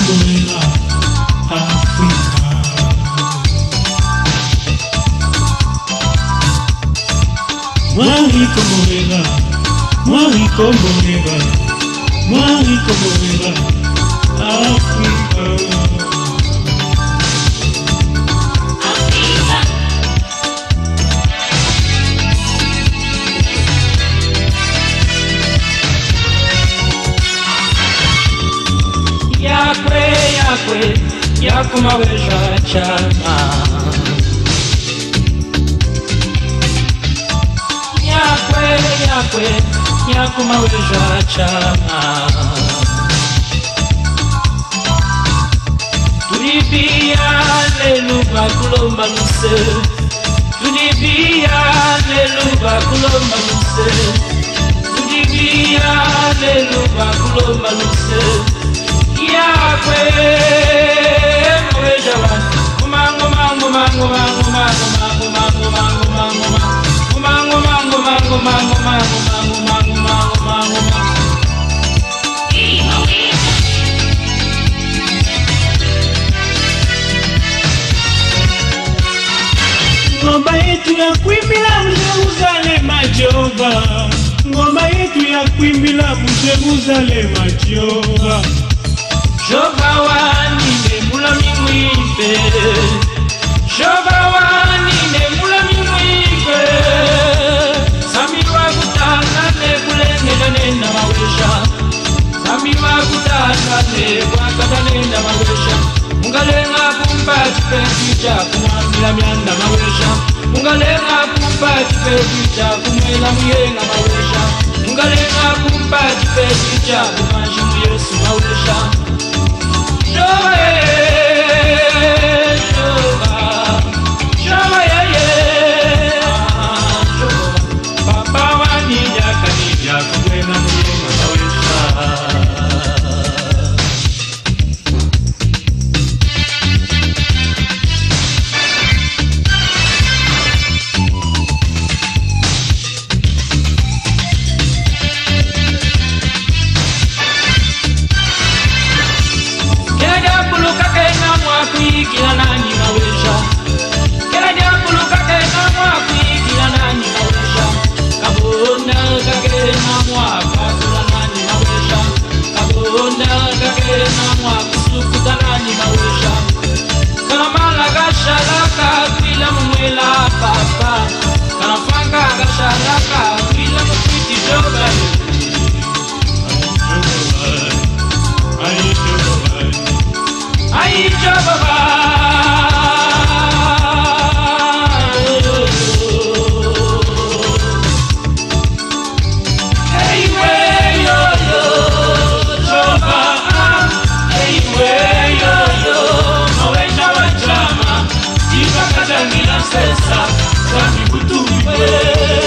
komorera Afrika. Mwari komorera Afrika. Yakwe yakumawesha chama. Yakwe yakumawesha chama. Tulibia leluba kulomba luse. Tulibia leluba kulomba luse. Tulibia leluba kulomba luse. Yakwe mwejawa mango ngoma yetu ya kuimbila Jerusalema Jehova, ngoma yetu ya kuimbila Jerusalema Jehova. Jehova wanine mula mimwipe, Jehova wanine mula mimwipe. Sami wakutana ne kulengela nenda mawesha, Sami wakutana ne wakata nenda mawesha. Ungalenga kumpati pepita kumwambila myanda mawesha, ungalenga kumpati pepita kumwela muyenga mawesha, ungalenga kumpati pepita kumashimu Yesu mawesha. Kila nani mawesha, kila jambo kakena mwapi, kila nani mawesha. Kabunda kakena mwapa, kila nani mawesha. Kabunda kakena mwapa, sukuta nani mawesha. Kanamala gashalaka, kila mwela papa. Kanafanga gashalaka, kila mwiti joga. Ai Jehova. Sesa, kami kutumiwe.